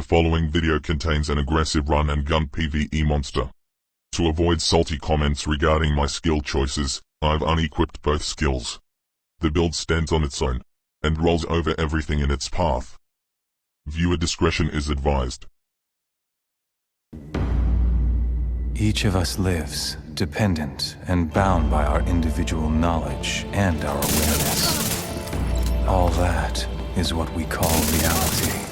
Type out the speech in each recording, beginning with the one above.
following video contains an aggressive run and gun PvE monster. To avoid salty comments regarding my skill choices, I've unequipped both skills. The build stands on its own, and rolls over everything in its path. Viewer discretion is advised. Each of us lives, dependent and bound by our individual knowledge and our awareness. All that is what we call reality.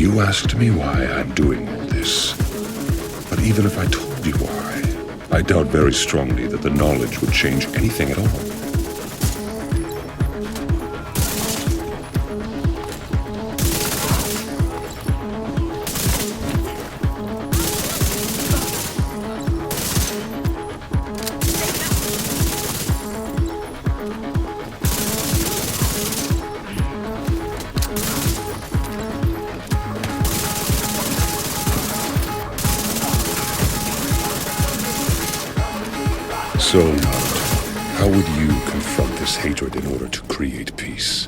You asked me why I'm doing all this. But even if I told you why, I doubt very strongly that the knowledge would change anything at all. So, how would you confront this hatred in order to create peace?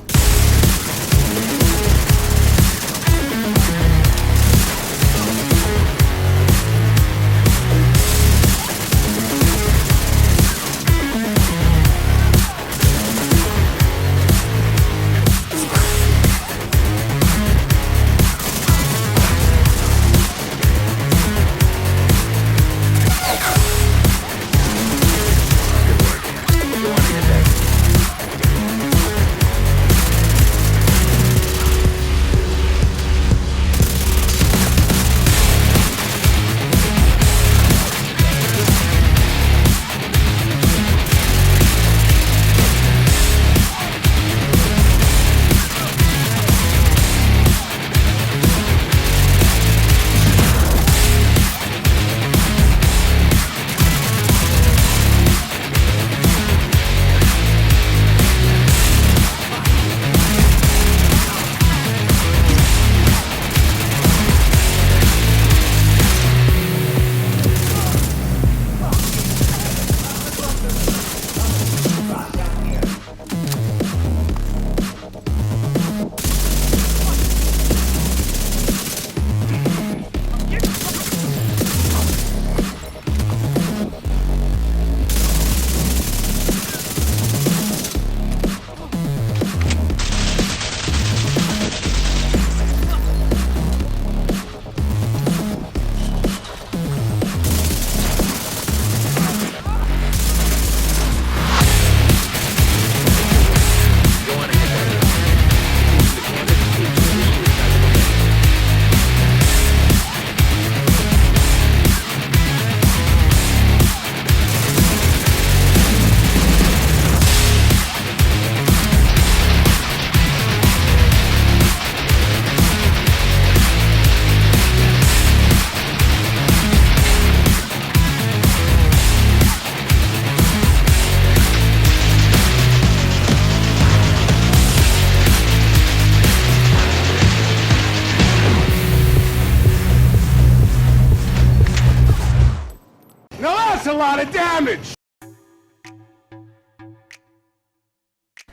That's a lot of damage!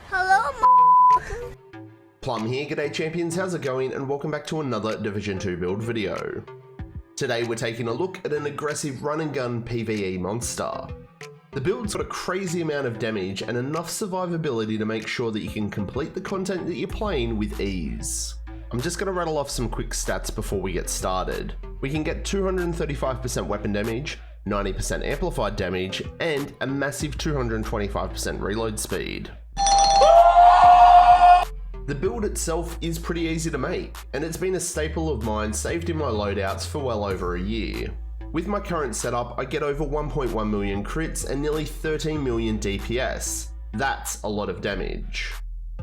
Hello, Plum here, g'day champions, how's it going, and welcome back to another Division 2 build video. Today we're taking a look at an aggressive run and gun PVE monster. The build's got a crazy amount of damage and enough survivability to make sure that you can complete the content that you're playing with ease. I'm just going to rattle off some quick stats before we get started. We can get 235% weapon damage, 90% amplified damage, and a massive 225% reload speed. The build itself is pretty easy to make, and it's been a staple of mine saved in my loadouts for well over a year. With my current setup, I get over 1.1 million crits and nearly 13 million DPS. That's a lot of damage.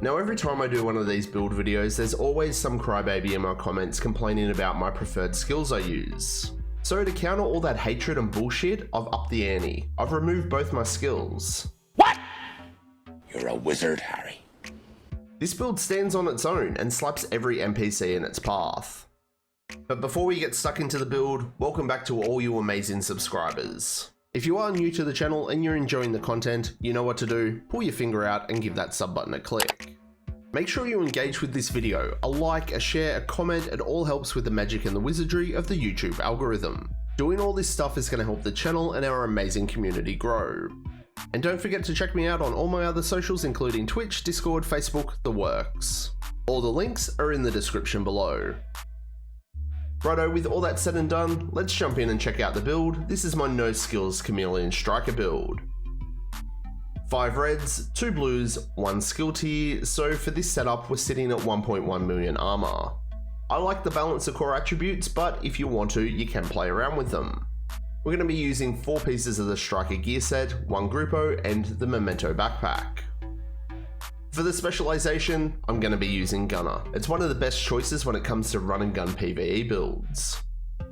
Now every time I do one of these build videos, there's always some crybaby in my comments complaining about my preferred skills I use. So to counter all that hatred and bullshit, I've upped the ante. I've removed both my skills. What? You're a wizard, Harry. This build stands on its own and slaps every NPC in its path. But before we get stuck into the build, welcome back to all you amazing subscribers. If you are new to the channel and you're enjoying the content, you know what to do, pull your finger out and give that sub button a click. Make sure you engage with this video, a like, a share, a comment, it all helps with the magic and the wizardry of the YouTube algorithm. Doing all this stuff is going to help the channel and our amazing community grow. And don't forget to check me out on all my other socials including Twitch, Discord, Facebook, the works. All the links are in the description below. Righto, with all that said and done, let's jump in and check out the build. This is my no skills chameleon striker build. 5 reds, 2 blues, 1 skill tier, so for this setup we're sitting at 1.1 million armor. I like the balance of core attributes, but if you want to, you can play around with them. We're going to be using 4 pieces of the striker gear set, 1 Grupo, and the Memento backpack. For the specialization, I'm going to be using Gunner. It's one of the best choices when it comes to run and gun PvE builds.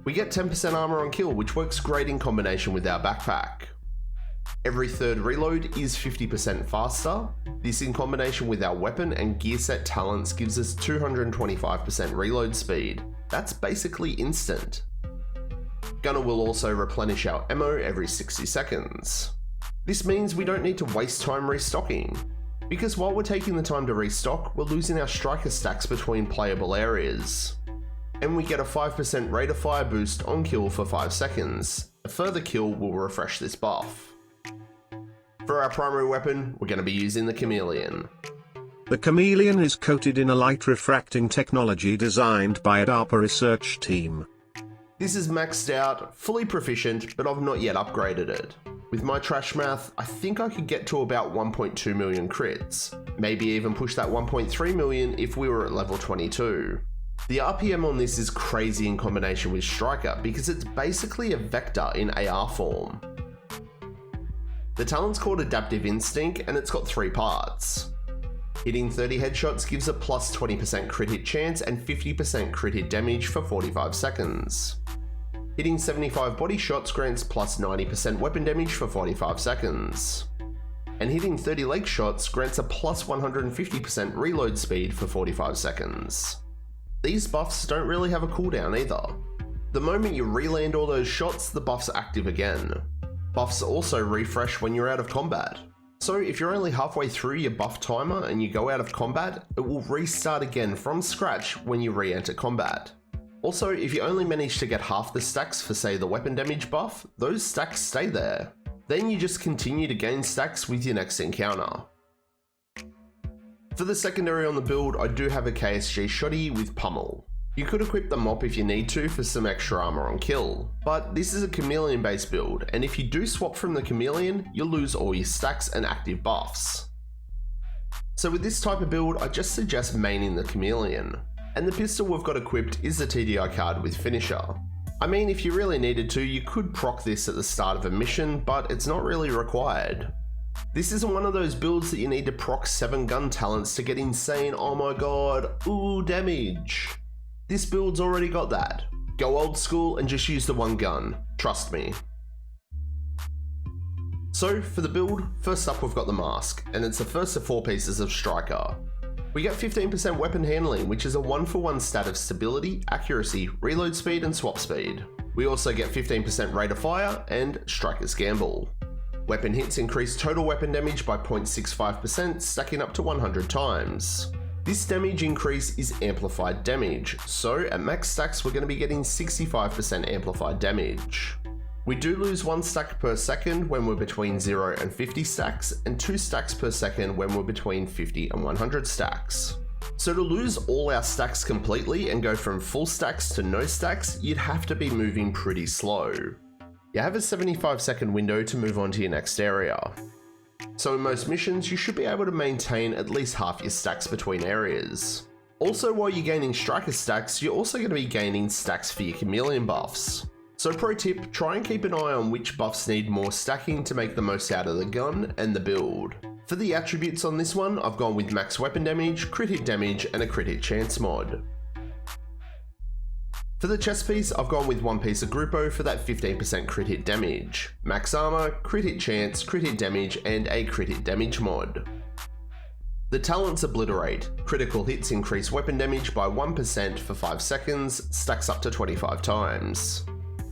We get 10% armor on kill, which works great in combination with our backpack. Every third reload is 50% faster. This in combination with our weapon and gear set talents gives us 225% reload speed. That's basically instant. Gunner will also replenish our ammo every 60 seconds. This means we don't need to waste time restocking, because while we're taking the time to restock, we're losing our striker stacks between playable areas. And we get a 5% rate of fire boost on kill for 5 seconds. A further kill will refresh this buff. For our primary weapon, we're going to be using the Chameleon. The Chameleon is coated in a light refracting technology designed by a DARPA research team. This is maxed out, fully proficient, but I've not yet upgraded it. With my trash math, I think I could get to about 1.2 million crits. Maybe even push that 1.3 million if we were at level 22. The RPM on this is crazy in combination with Striker because it's basically a vector in AR form. The talent's called Adaptive Instinct and it's got 3 parts. Hitting 30 headshots gives a plus 20% crit hit chance and 50% crit hit damage for 45 seconds. Hitting 75 body shots grants plus 90% weapon damage for 45 seconds. And hitting 30 leg shots grants a plus 150% reload speed for 45 seconds. These buffs don't really have a cooldown either. The moment you re-land all those shots, the buff's active again. Buffs also refresh when you're out of combat. So if you're only halfway through your buff timer and you go out of combat, it will restart again from scratch when you re-enter combat. Also, if you only manage to get half the stacks for say the weapon damage buff, those stacks stay there. Then you just continue to gain stacks with your next encounter. For the secondary on the build, I do have a KSG Shoddy with Pummel. You could equip the Mop if you need to for some extra armor on kill, but this is a Chameleon based build, and if you do swap from the Chameleon, you'll lose all your stacks and active buffs. So with this type of build, I just suggest maining the Chameleon, and the pistol we've got equipped is the TDI card with Finisher. I mean, if you really needed to, you could proc this at the start of a mission, but it's not really required. This isn't one of those builds that you need to proc 7 gun talents to get insane, oh my god, ooh damage. This build's already got that. Go old school and just use the 1 gun, trust me. So for the build, first up we've got the mask, and it's the first of 4 pieces of Striker. We get 15% weapon handling, which is a 1-for-1 stat of stability, accuracy, reload speed and swap speed. We also get 15% rate of fire and Striker's Gamble. Weapon hits increase total weapon damage by 0.65%, stacking up to 100 times. This damage increase is amplified damage, so at max stacks we're going to be getting 65% amplified damage. We do lose 1 stack per second when we're between 0 and 50 stacks, and 2 stacks per second when we're between 50 and 100 stacks. So to lose all our stacks completely and go from full stacks to no stacks, you'd have to be moving pretty slow. You have a 75-second window to move on to your next area. So in most missions, you should be able to maintain at least half your stacks between areas. Also, while you're gaining striker stacks, you're also going to be gaining stacks for your chameleon buffs. So pro tip, try and keep an eye on which buffs need more stacking to make the most out of the gun and the build. For the attributes on this one, I've gone with max weapon damage, crit hit damage, and a crit hit chance mod. For the chest piece, I've gone with 1 piece of Grupo for that 15% crit hit damage, max armor, crit hit chance, crit hit damage, and a crit hit damage mod. The talents Obliterate. Critical hits increase weapon damage by 1% for 5 seconds, stacks up to 25 times.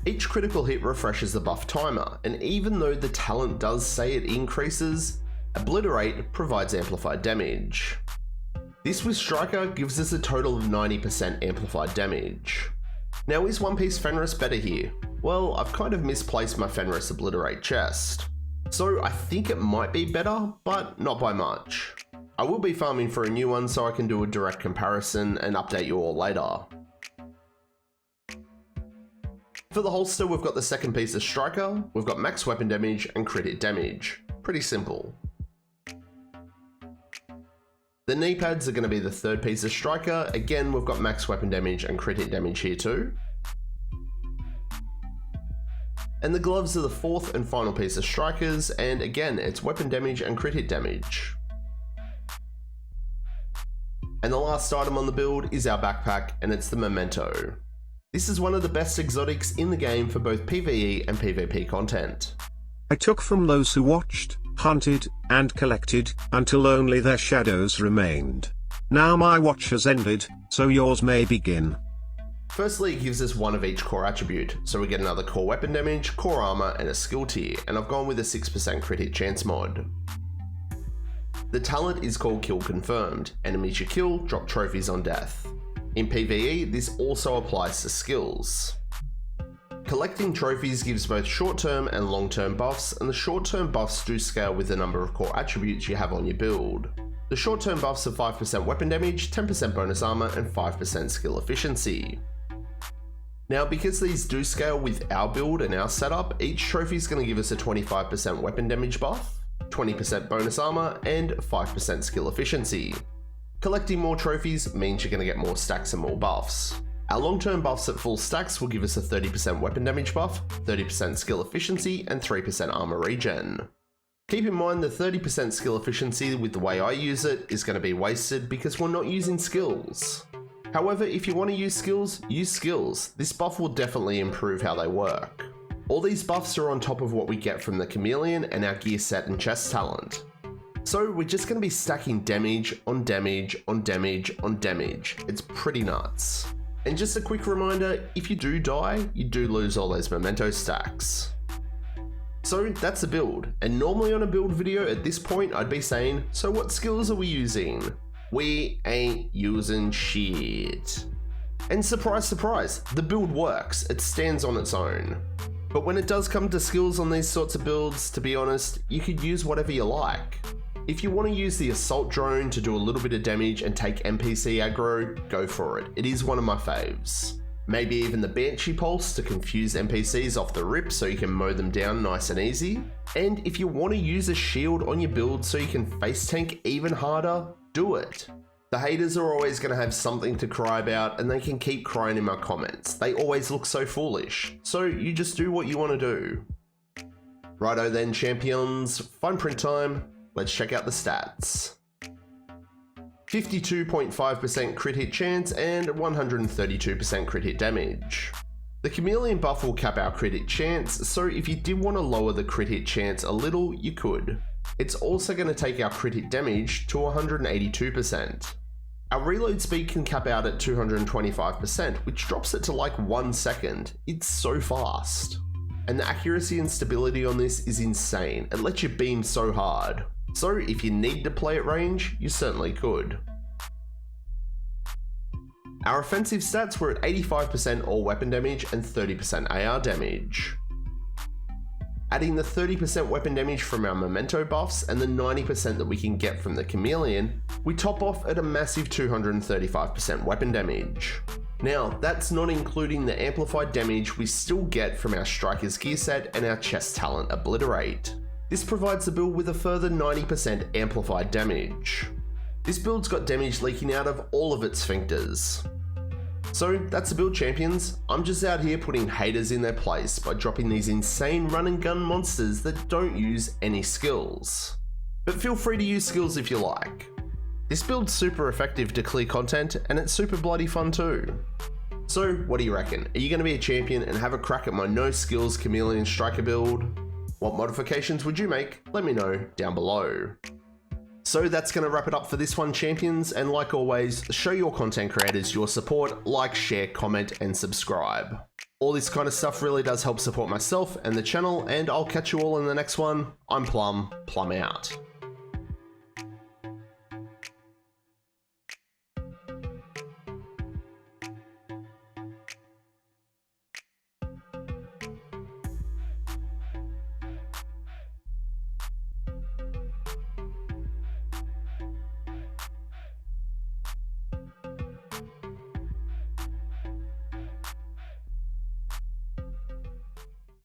Each critical hit refreshes the buff timer, and even though the talent does say it increases, Obliterate provides amplified damage. This with Striker gives us a total of 90% amplified damage. Now is One Piece Fenris better here? Well, I've kind of misplaced my Fenris Obliterate chest. So I think it might be better, but not by much. I will be farming for a new one so I can do a direct comparison and update you all later. For the holster, we've got the second piece of Striker, we've got max weapon damage and crit hit damage. Pretty simple. The knee pads are going to be the third piece of Striker. Again, we've got max weapon damage and crit hit damage here too. And the gloves are the fourth and final piece of Strikers, and again, it's weapon damage and crit hit damage. And the last item on the build is our backpack, and it's the Memento. This is one of the best exotics in the game for both PvE and PvP content. I took from those who watched, hunted, and collected, until only their shadows remained. Now my watch has ended, so yours may begin. Firstly, it gives us one of each core attribute, so we get another core weapon damage, core armor, and a skill tier, and I've gone with a 6% crit hit chance mod. The talent is called Kill Confirmed. Enemies you kill drop trophies on death. In PvE, this also applies to skills. Collecting trophies gives both short-term and long-term buffs, and the short-term buffs do scale with the number of core attributes you have on your build. The short-term buffs are 5% weapon damage, 10% bonus armor, and 5% skill efficiency. Now, because these do scale with our build and our setup, each trophy is going to give us a 25% weapon damage buff, 20% bonus armor, and 5% skill efficiency. Collecting more trophies means you're going to get more stacks and more buffs. Our long-term buffs at full stacks will give us a 30% weapon damage buff, 30% skill efficiency, and 3% armor regen. Keep in mind the 30% skill efficiency with the way I use it is going to be wasted because we're not using skills. However, if you want to use skills, use skills. This buff will definitely improve how they work. All these buffs are on top of what we get from the chameleon and our gear set and chest talent. So we're just going to be stacking damage on damage on damage on damage. It's pretty nuts. And just a quick reminder, if you do die, you do lose all those memento stacks. So that's the build, and normally on a build video at this point I'd be saying, so what skills are we using? We ain't using shit. And surprise surprise, the build works, it stands on its own. But when it does come to skills on these sorts of builds, to be honest, you could use whatever you like. If you want to use the assault drone to do a little bit of damage and take NPC aggro, go for it. It is one of my faves. Maybe even the Banshee Pulse to confuse NPCs off the rip so you can mow them down nice and easy. And if you want to use a shield on your build so you can face tank even harder, do it. The haters are always going to have something to cry about, and they can keep crying in my comments. They always look so foolish. So you just do what you want to do. Righto then, champions, fine print time. Let's check out the stats. 52.5% crit hit chance and 132% crit hit damage. The chameleon buff will cap our crit hit chance, so if you did want to lower the crit hit chance a little, you could. It's also going to take our crit hit damage to 182%. Our reload speed can cap out at 225%, which drops it to like 1 second. It's so fast. And the accuracy and stability on this is insane. It lets you beam so hard. So if you need to play at range, you certainly could. Our offensive stats were at 85% all weapon damage and 30% AR damage. Adding the 30% weapon damage from our memento buffs and the 90% that we can get from the chameleon, we top off at a massive 235% weapon damage. Now, that's not including the amplified damage we still get from our striker's gear set and our chest talent obliterate. This provides the build with a further 90% amplified damage. This build's got damage leaking out of all of its sphincters. So that's the build, champions. I'm just out here putting haters in their place by dropping these insane run and gun monsters that don't use any skills. But feel free to use skills if you like. This build's super effective to clear content, and it's super bloody fun too. So what do you reckon? Are you going to be a champion and have a crack at my no skills chameleon striker build? What modifications would you make? Let me know down below. So that's going to wrap it up for this one, champions, and like always, show your content creators your support, like, share, comment, and subscribe. All this kind of stuff really does help support myself and the channel, and I'll catch you all in the next one. I'm Plum out.